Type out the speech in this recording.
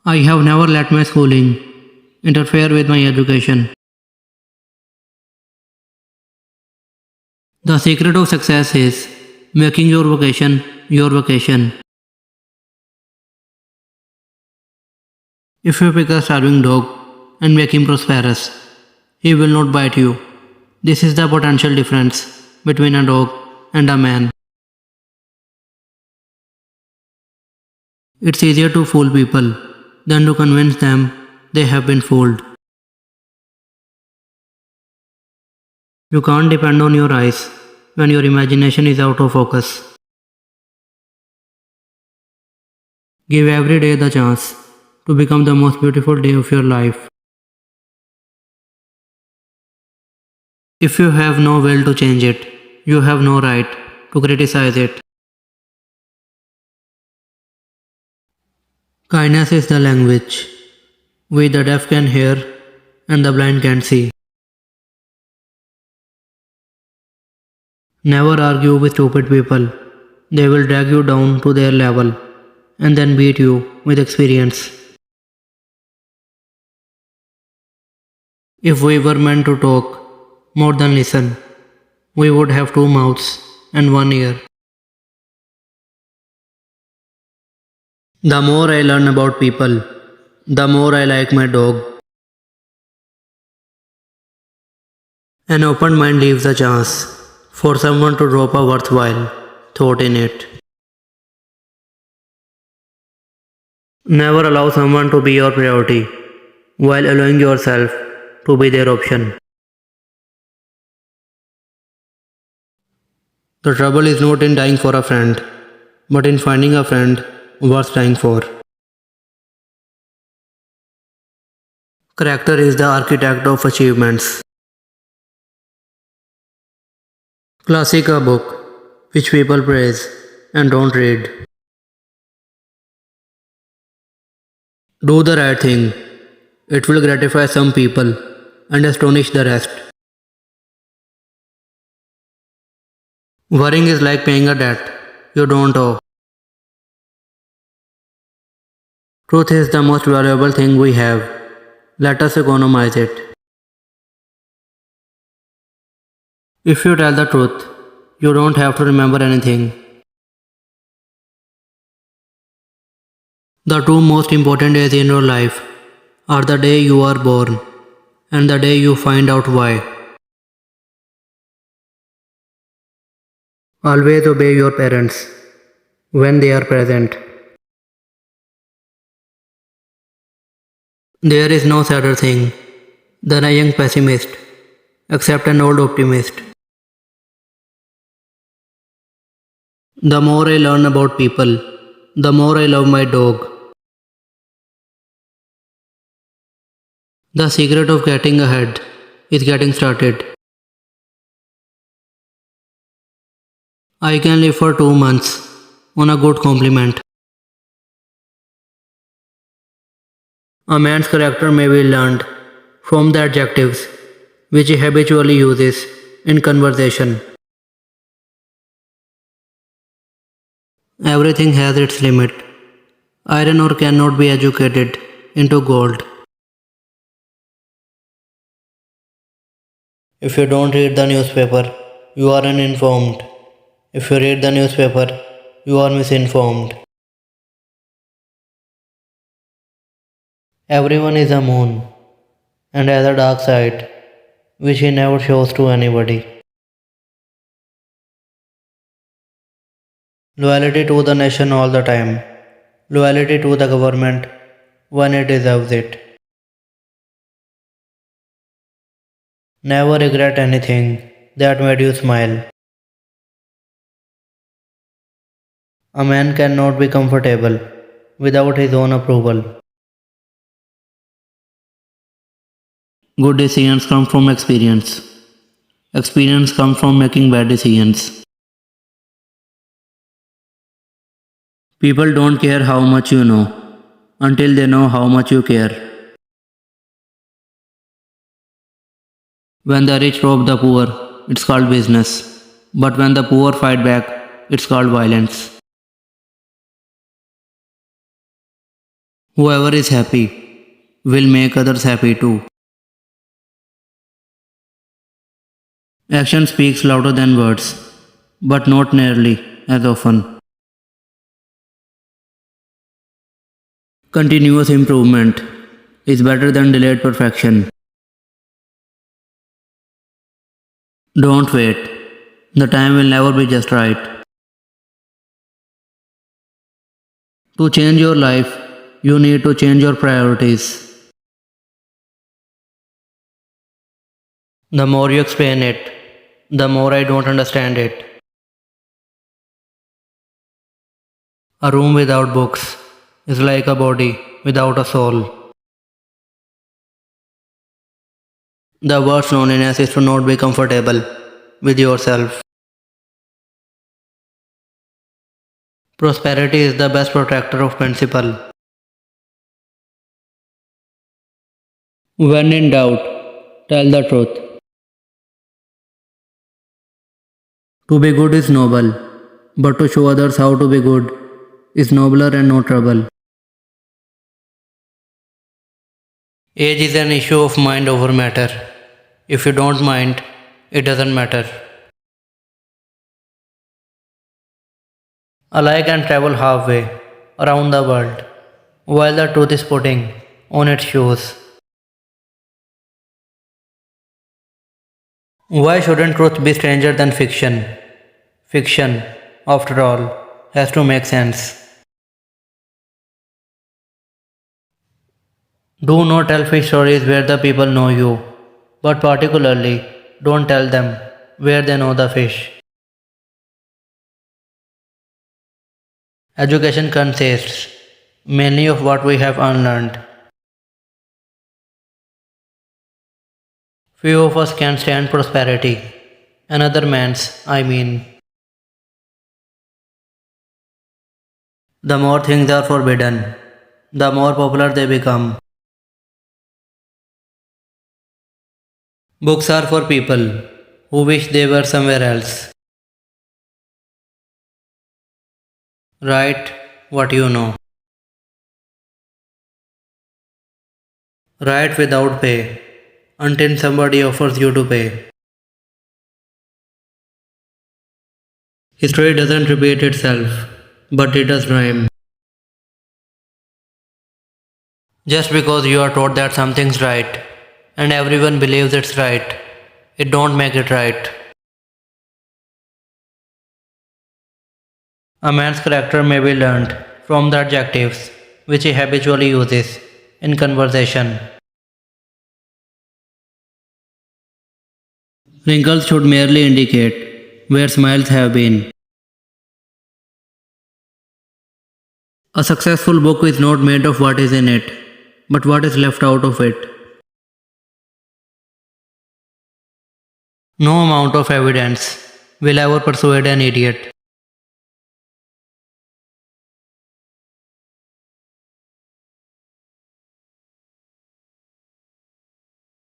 I have never let my schooling interfere with my education. The secret of success is making your vocation your vocation. If you pick a starving dog and make him prosperous, he will not bite you. This is the potential difference between a dog and a man. It's easier to fool people than to convince them they have been fooled. You can't depend on your eyes when your imagination is out of focus. Give every day the chance to become the most beautiful day of your life. If you have no will to change it, you have no right to criticize it. Kindness is the language we the deaf can hear and the blind can see. Never argue with stupid people. They will drag you down to their level and then beat you with experience. If we were meant to talk more than listen, we would have two mouths and one ear. The more I learn about people, the more I like my dog. An open mind leaves a chance for someone to drop a worthwhile thought in it. Never allow someone to be your priority while allowing yourself to be their option. The trouble is not in dying for a friend, but in finding a friend worth dying for. Character is the architect of achievements. Classic, a book which people praise and don't read. Do the right thing. It will gratify some people and astonish the rest. Worrying is like paying a debt you don't owe. Truth is the most valuable thing we have. Let us economize it. If you tell the truth, you don't have to remember anything. The two most important days in your life are the day you are born and the day you find out why. Always obey your parents when they are present. There is no sadder thing than a young pessimist, except an old optimist. The more I learn about people, the more I love my dog. The secret of getting ahead is getting started. I can live for 2 months on a good compliment. A man's character may be learned from the adjectives which he habitually uses in conversation. Everything has its limit. Iron ore cannot be educated into gold. If you don't read the newspaper, you are uninformed. If you read the newspaper, you are misinformed. Everyone is a moon and has a dark side which he never shows to anybody. Loyalty to the nation all the time. Loyalty to the government when it deserves it. Never regret anything that made you smile. A man cannot be comfortable without his own approval. Good decisions come from experience. Experience comes from making bad decisions. People don't care how much you know until they know how much you care. When the rich rob the poor, it's called business. But when the poor fight back, it's called violence. Whoever is happy will make others happy too. Action speaks louder than words, but not nearly as often. Continuous improvement is better than delayed perfection. Don't wait. The time will never be just right. To change your life, you need to change your priorities. The more you explain it, the more I don't understand it. A room without books is like a body without a soul. The worst loneliness is to not be comfortable with yourself. Prosperity is the best protector of principle. When in doubt, tell the truth. To be good is noble, but to show others how to be good is nobler and no trouble. Age is an issue of mind over matter. If you don't mind, it doesn't matter. A lie can travel halfway around the world, while the truth is putting on its shoes. Why shouldn't truth be stranger than fiction? Fiction, after all, has to make sense. Do not tell fish stories where the people know you, but particularly don't tell them where they know the fish. Education consists mainly of what we have unlearned. Few of us can stand prosperity. Another man's, I mean. The more things are forbidden, the more popular they become. Books are for people who wish they were somewhere else. Write what you know. Write without pay until somebody offers you to pay. History doesn't repeat itself, but it does rhyme. Just because you are taught that something's right and everyone believes it's right, it don't make it right. A man's character may be learned from the adjectives which he habitually uses in conversation. Wrinkles should merely indicate where smiles have been. A successful book is not made of what is in it, but what is left out of it. No amount of evidence will ever persuade an idiot